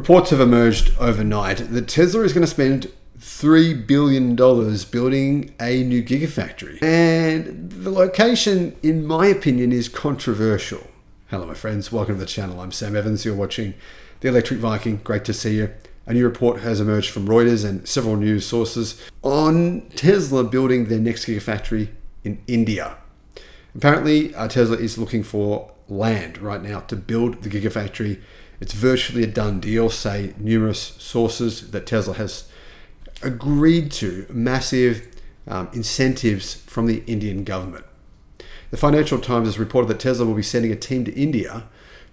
Reports have emerged overnight that Tesla is going to spend $3 billion building a new gigafactory. And the location, in my opinion, is controversial. Hello, my friends. Welcome to the channel. I'm Sam Evans. You're watching The Electric Viking. Great to see you. A new report has emerged from Reuters and several news sources on Tesla building their next gigafactory in India. Apparently, Tesla is looking for land right now to build the gigafactory. It's virtually a done deal, say numerous sources that Tesla has agreed to massive incentives from the Indian government. The Financial Times has reported that Tesla will be sending a team to India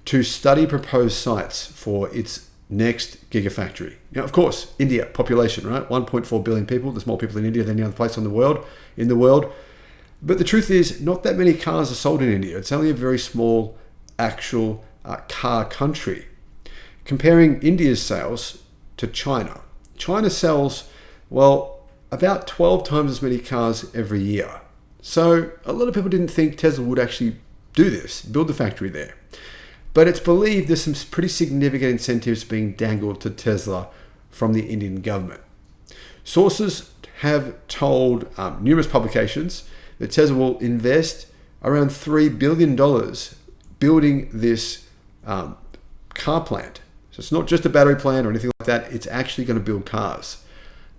to study proposed sites for its next gigafactory. Now, of course, India, population, right? 1.4 billion people. There's more people in India than any other place in the world. But the truth is, not that many cars are sold in India. It's only a very small actual car country. Comparing India's sales to China, China sells, about 12 times as many cars every year. So a lot of people didn't think Tesla would actually do this, build the factory there. But it's believed there's some pretty significant incentives being dangled to Tesla from the Indian government. Sources have told numerous publications that Tesla will invest around $3 billion building this car plant. So it's not just a battery plant or anything like that. It's actually going to build cars.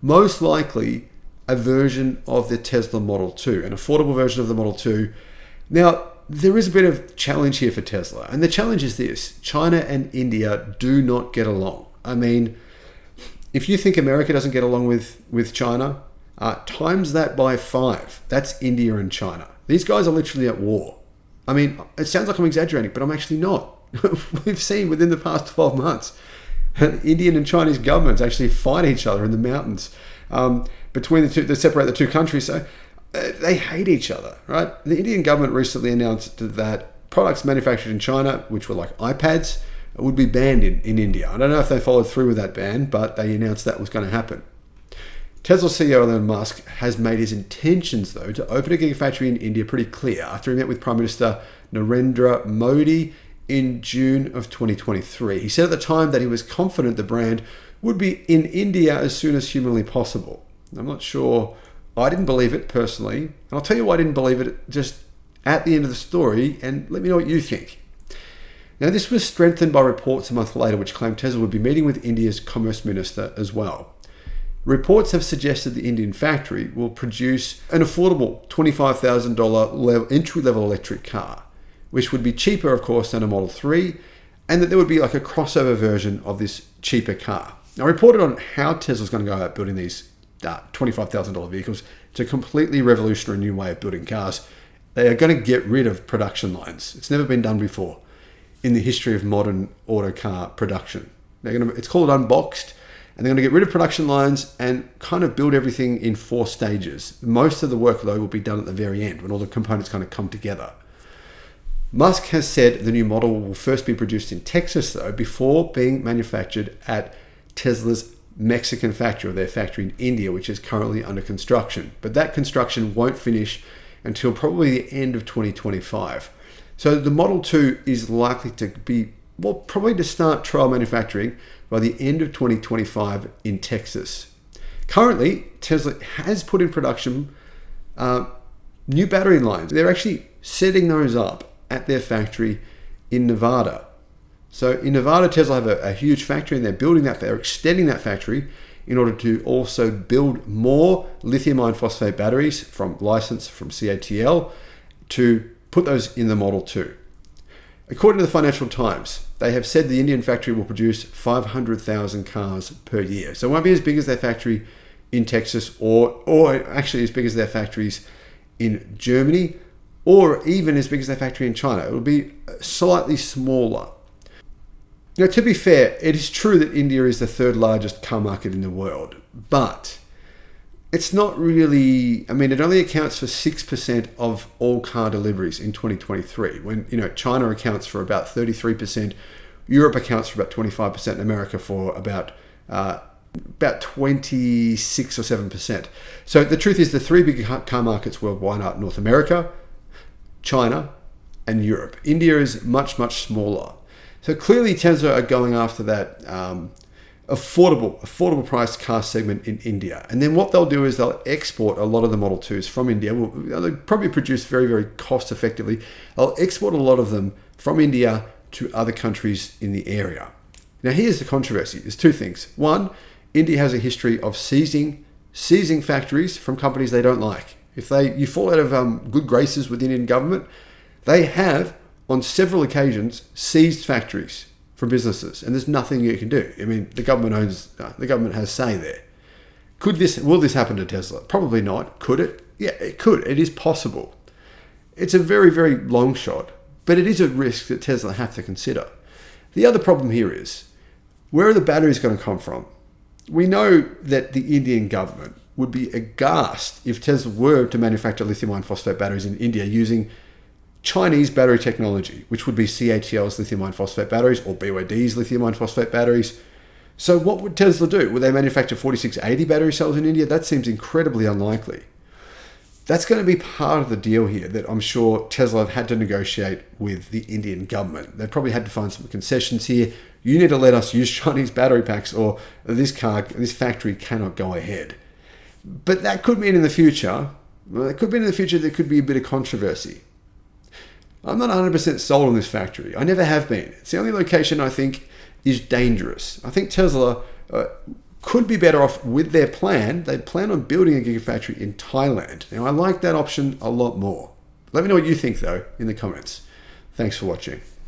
Most likely a version of the Tesla Model 2, an affordable version of the Model 2. Now, there is a bit of challenge here for Tesla. And the challenge is this: China and India do not get along. I mean, if you think America doesn't get along with China, times that by 5. That's India and China. These guys are literally at war. I mean, it sounds like I'm exaggerating, but I'm actually not. We've seen within the past 12 months, Indian and Chinese governments actually fight each other in the mountains between the two. They separate the two countries, so they hate each other, right? The Indian government recently announced that products manufactured in China, which were like iPads, would be banned in India. I don't know if they followed through with that ban, but they announced that was going to happen. Tesla CEO Elon Musk has made his intentions, though, to open a gigafactory in India pretty clear after he met with Prime Minister Narendra Modi in June of 2023. He said at the time that he was confident the brand would be in India as soon as humanly possible. I'm not sure. I didn't believe it personally. And I'll tell you why I didn't believe it just at the end of the story, and let me know what you think. Now, this was strengthened by reports a month later which claimed Tesla would be meeting with India's Commerce Minister as well. Reports have suggested the Indian factory will produce an affordable $25,000 entry-level electric car, which would be cheaper, of course, than a Model 3, and that there would be like a crossover version of this cheaper car. Now, I reported on how Tesla's going to go about building these $25,000 vehicles. It's a completely revolutionary new way of building cars. They are going to get rid of production lines. It's never been done before in the history of modern auto car production. It's called unboxed, and they're going to get rid of production lines and kind of build everything in 4 stages. Most of the work, though, will be done at the very end when all the components kind of come together. Musk has said the new model will first be produced in Texas, though, before being manufactured at Tesla's Mexican factory, or their factory in India, which is currently under construction. But that construction won't finish until probably the end of 2025. So the Model 2 is likely to be, probably to start trial manufacturing by the end of 2025 in Texas. Currently, Tesla has put in production new battery lines. They're actually setting those up at their factory in Nevada. So in Nevada, Tesla have a huge factory, and they're extending that factory in order to also build more lithium iron phosphate batteries from CATL to put those in the Model 2. According to the Financial Times, they have said the Indian factory will produce 500,000 cars per year. So it won't be as big as their factory in Texas or actually as big as their factories in Germany, or even as big as their factory in China. It will be slightly smaller. Now, to be fair, it is true that India is the 3rd largest car market in the world, but it's not really, it only accounts for 6% of all car deliveries in 2023, when, China accounts for about 33%, Europe accounts for about 25%, and America for about 26 or 7%. So the truth is the 3 big car markets worldwide are North America, China, and Europe. India is much, much smaller. So clearly Tesla are going after that affordable priced car segment in India. And then what they'll do is they'll export a lot of the Model 2s from India. They'll probably produce very, very cost effectively. They'll export a lot of them from India to other countries in the area. Now here's the controversy. There's two things. One, India has a history of seizing factories from companies they don't like. If you fall out of good graces with the Indian government, they have on several occasions seized factories from businesses, and there's nothing you can do. I mean, the government has say there. Will this happen to Tesla? Probably not. Could it? Yeah, it could. It is possible. It's a very, very long shot, but it is a risk that Tesla have to consider. The other problem here is, where are the batteries going to come from? We know that the Indian government would be aghast if Tesla were to manufacture lithium iron phosphate batteries in India using Chinese battery technology, which would be CATL's lithium iron phosphate batteries or BYD's lithium iron phosphate batteries. So what would Tesla do? Would they manufacture 4680 battery cells in India? That seems incredibly unlikely. That's going to be part of the deal here that I'm sure Tesla have had to negotiate with the Indian government. They've probably had to find some concessions here. You need to let us use Chinese battery packs or this factory cannot go ahead. But that could mean in the future, there could be a bit of controversy. I'm not 100% sold on this factory. I never have been. It's the only location I think is dangerous. I think Tesla could be better off with their plan. They plan on building a gigafactory in Thailand. Now, I like that option a lot more. Let me know what you think, though, in the comments. Thanks for watching.